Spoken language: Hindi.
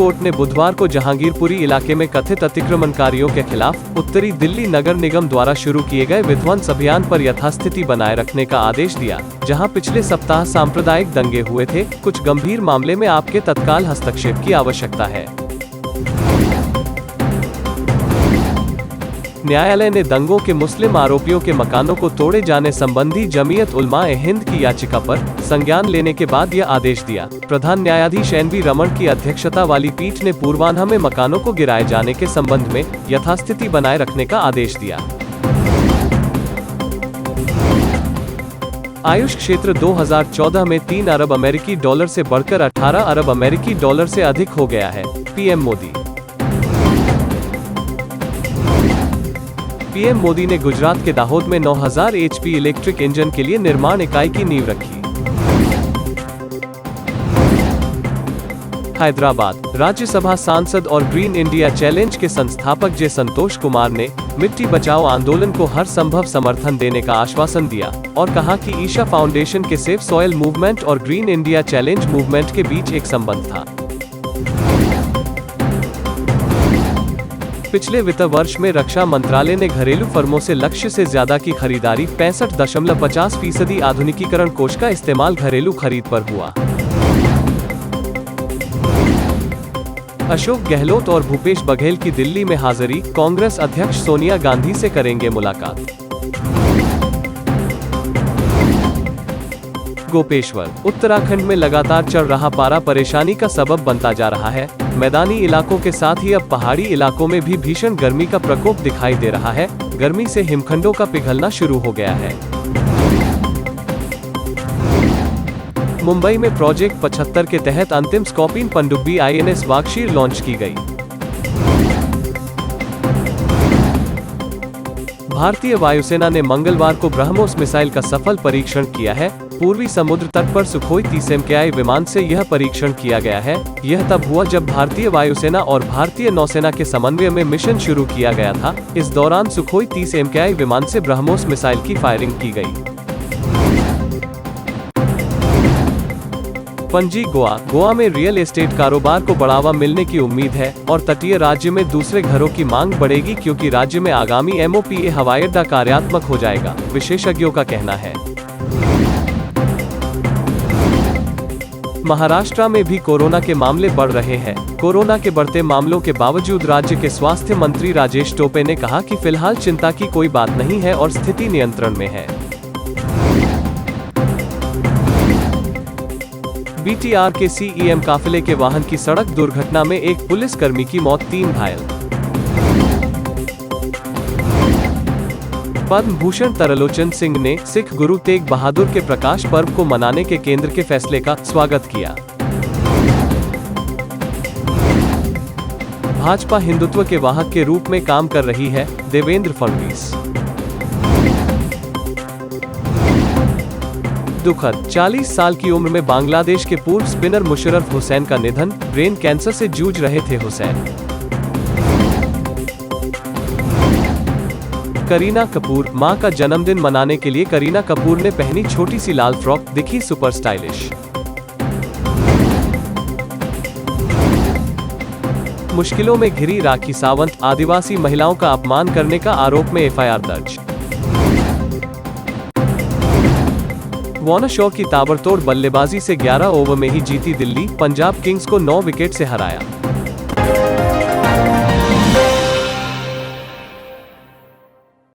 कोर्ट ने बुधवार को जहांगीरपुरी इलाके में कथित अतिक्रमणकारियों के खिलाफ उत्तरी दिल्ली नगर निगम द्वारा शुरू किए गए विध्वंस अभियान पर यथास्थिति बनाए रखने का आदेश दिया। जहां पिछले सप्ताह सांप्रदायिक दंगे हुए थे, कुछ गंभीर मामले में आपके तत्काल हस्तक्षेप की आवश्यकता है। न्यायालय ने दंगों के मुस्लिम आरोपियों के मकानों को तोड़े जाने संबंधी जमीयत उलमा-ए-हिंद की याचिका पर संज्ञान लेने के बाद यह आदेश दिया। प्रधान न्यायाधीश एन.वी. रमण की अध्यक्षता वाली पीठ ने पूर्वाह्न में मकानों को गिराए जाने के संबंध में यथास्थिति बनाए रखने का आदेश दिया। आयुष क्षेत्र 2014 में 3 अरब अमेरिकी डॉलर से बढ़कर 18 अरब अमेरिकी डॉलर से अधिक हो गया है। पीएम मोदी ने गुजरात के दाहोद में 9000 HP इलेक्ट्रिक इंजन के लिए निर्माण इकाई की नींव रखी। हैदराबाद, राज्यसभा सांसद और ग्रीन इंडिया चैलेंज के संस्थापक जे संतोष कुमार ने मिट्टी बचाओ आंदोलन को हर संभव समर्थन देने का आश्वासन दिया और कहा कि ईशा फाउंडेशन के सेफ सॉइल मूवमेंट और ग्रीन इंडिया चैलेंज मूवमेंट के बीच एक संबंध था। पिछले वित्त वर्ष में रक्षा मंत्रालय ने घरेलू फर्मों से लक्ष्य से ज्यादा की खरीदारी 65.50% आधुनिकीकरण कोष का इस्तेमाल घरेलू खरीद पर हुआ। अशोक गहलोत और भूपेश बघेल की दिल्ली में हाजिरी, कांग्रेस अध्यक्ष सोनिया गांधी से करेंगे मुलाकात। गोपेश्वर, उत्तराखंड में लगातार चढ़ रहा पारा परेशानी का सबब बनता जा रहा है। मैदानी इलाकों के साथ ही अब पहाड़ी इलाकों में भी भीषण गर्मी का प्रकोप दिखाई दे रहा है। गर्मी से हिमखंडों का पिघलना शुरू हो गया है। मुंबई में प्रोजेक्ट 75 के तहत अंतिम स्कॉर्पिन पनडुब्बी INS वागशीर लॉन्च की गई। भारतीय वायुसेना ने मंगलवार को ब्रह्मोस मिसाइल का सफल परीक्षण किया है। पूर्वी समुद्र तट पर सुखोई 30 MKI विमान से यह परीक्षण किया गया है। यह तब हुआ जब भारतीय वायुसेना और भारतीय नौसेना के समन्वय में मिशन शुरू किया गया था। इस दौरान सुखोई 30 MKI विमान से ब्रह्मोस मिसाइल की फायरिंग की गई। पणजी, गोवा में रियल एस्टेट कारोबार को बढ़ावा मिलने की उम्मीद है और तटीय राज्य में दूसरे घरों की मांग बढ़ेगी क्योंकि राज्य में आगामी MOPA हवाई अड्डा कार्यात्मक हो जाएगा, विशेषज्ञों का कहना है। महाराष्ट्र में भी कोरोना के मामले बढ़ रहे हैं। कोरोना के बढ़ते मामलों के बावजूद राज्य के स्वास्थ्य मंत्री राजेश टोपे ने कहा कि फिलहाल चिंता की कोई बात नहीं है और स्थिति नियंत्रण में है। BTR के CEM काफिले के वाहन की सड़क दुर्घटना में एक पुलिसकर्मी की मौत, 3 घायल। पद्म भूषण तरलोचन सिंह ने सिख गुरु तेग बहादुर के प्रकाश पर्व को मनाने के केंद्र के फैसले का स्वागत किया। भाजपा हिंदुत्व के वाहक के रूप में काम कर रही है, देवेंद्र फडणवीस। दुखद, 40 साल की उम्र में बांग्लादेश के पूर्व स्पिनर मुशर्रफ हुसैन का निधन, ब्रेन कैंसर से जूझ रहे थे हुसैन। करीना कपूर, मां का जन्मदिन मनाने के लिए करीना कपूर ने पहनी छोटी सी लाल फ्रॉक, दिखी सुपर स्टाइलिश। मुश्किलों में घिरी राखी सावंत, आदिवासी महिलाओं का अपमान करने का आरोप में FIR दर्ज। वॉर्नर शॉ की ताबड़तोड़ बल्लेबाजी से 11 ओवर में ही जीती दिल्ली, पंजाब किंग्स को 9 विकेट से हराया।